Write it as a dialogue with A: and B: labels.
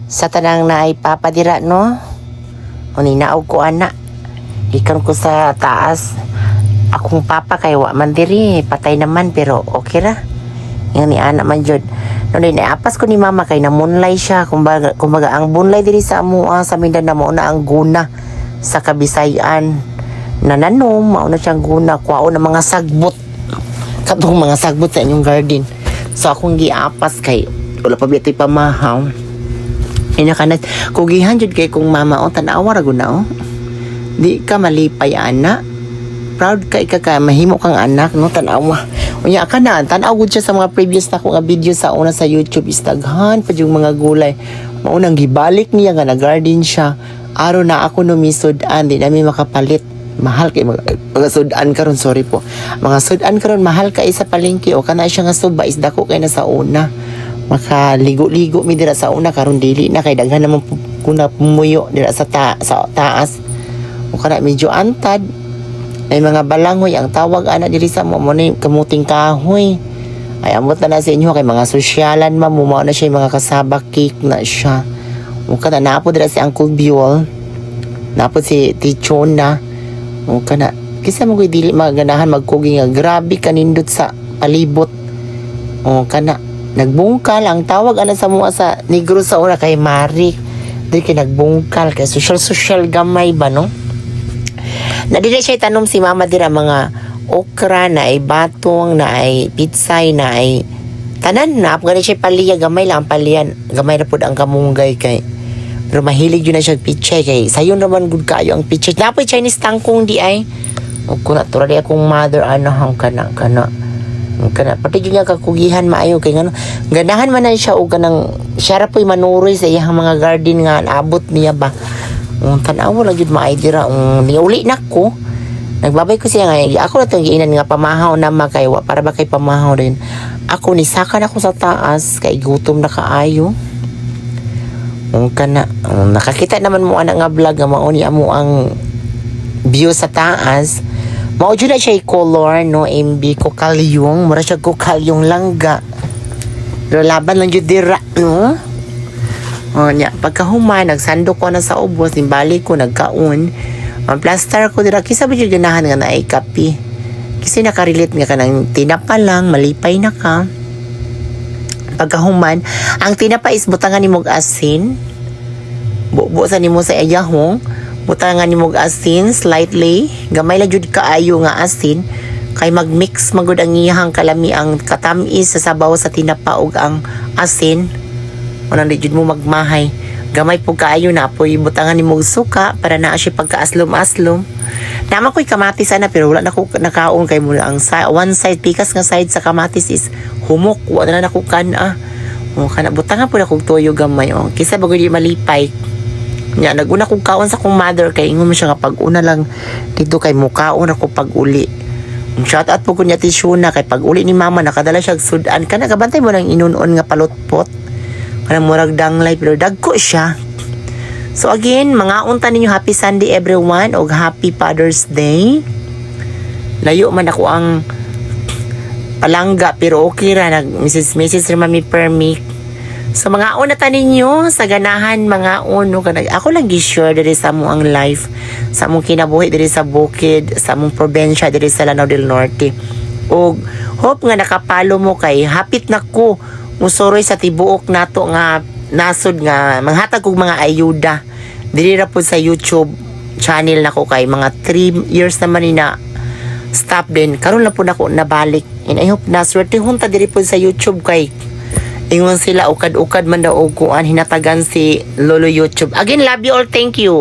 A: sa tanang na ipapadira no. O ninaog ko ana. Ikan ko sa taas. Akong papa kay wa man diri, patay naman pero okay ra. Yang ni anak man jud. No ni apas ko ni mama kay namunlay siya kumbaga ang bunlay diri sa amuang sa Mindanao mo na ang guna sa Kabisayan. Nananom mao na siyang guna kuwao na mga sagbot. Katong mga sagbot sa inyong garden. So akong giapas kay wala pa bitoy pamahaw. Ina kanat kugihan jud kay kung mama o tanawa ra gud na o. Di ka malipay ana. Proud ka ka mahimo kang anak no tanawa. Unya ka na tanaw gud siya sa mga previous na ko nga video sa una sa YouTube istaghan pa yung mga gulay. Maunang gibalik niya nga na-garden siya. Araw na ako numisod-an di nami makapalit. Mahal kay mga sudan karon sorry po. Mga sudan karon mahal kay sa palengke o kana siya nga suba is dako kay na sa una. Makaligo-ligo mi dira sa una karon dili na kay daghan naman kuna pumuyo dira sa taas. O kana medyo antad. Ay mga balangoy ang tawag ana diri sa mo ni kamuting kahoy. Ay amot na sa inyo kay mga sosyalan mamo na siya mga kasabak cake na siya. O kana napo dira si Uncle Biol. Napo si Tichona. O kana kisa mo koy dili maganahan magkugi nga grabe kanindot sa palibot. O kana nagbungkal ang tawag ana sa mga sa negro sa una kay Mari. Dili kay nagbungkal kay social gamay ba no? Na dili siya tanom si mama dira mga okra na ay batong na ay pitsay na ay tanan na apgani siya paliya gamay lang palian gamay ra pud ang kamunggay kay pero mahilig yun na siya pichay kay sayon naman gud kayo ang pichay napoy Chinese tangkong di ay o kuna tura di akong mother ano hang kana pati yun nga kakugihan maayo kay ngano ganahan man na siya o kanang siya ra po'y manuroy sa iyang mga garden nga abot niya ba tanaw lang yun maay dira niuli na ko nagbabay ko siya nga ako na itong giinan nga pamahaw na makaywa para ba kay pamahaw rin ako nisakan ako sa taas kay gutom na kaayo kana nakakita naman mo anak nga vlog nga mauni amo ang view sa taas mao jud na siya color no MB ko kalyong mura siya ko kalyong langga pero laban lang jud dira no nya pagkahuman nagsandok ko na sa ubos nimbalik ko nagkaon ang plaster ko dira kisa ba jud ganahan nga naay kape kasi nakarelate nga kanang tinapa lang malipay na ka pagkahuman ang tinapa is butangan nimog asin buo sa nimo sa ayahong butangan nimog asin slightly gamay lang jud kaayo nga asin kay magmix magud ang iyang kalami ang katamis sa sabaw sa tinapa ug ang asin unang di jud mo magmahay gamay po kaayo na po butangan nimog suka para naa siya pagkaaslom-aslom naman ko'y kamatis ana pero wala na ko nakaon kay mula ang one side pikas nga side sa kamatis is humok wala na ko kana kana butangan po na kog toyo gamay kisa bago di malipay nya naguna kong kaon sa kong mother kay ingon mo siya nga pag-una lang dito kay mukaon ako pag-uli shout out po ko niya Tishuna kay pag-uli ni mama nakadala siya sudan kana kabantay mo nang inunon nga palutpot kanang murag danglay pero dagko siya. So again, mga unta ninyo happy Sunday everyone og happy Father's Day. Layo man ako ang palangga pero okay ra nag Mrs. Mami Permic. So mga una ta ninyo sa ganahan mga uno kanag ako lang gi-share diri sa mo ang life sa mong kinabuhi diri sa bukid sa mong probinsya diri sa Lanao del Norte. Og hope nga nakapalo mo kay hapit na ko musuroy sa tibuok nato nga nasod nga manghatag kog mga ayuda dili ra po sa YouTube channel nako kay mga 3 years naman ni na stop din karon lang po nako nabalik and I hope na swerte hunta diri po sa YouTube kay ingon sila ukad-ukad man daw og kuan hinatagan si Lolo YouTube again love you all thank you.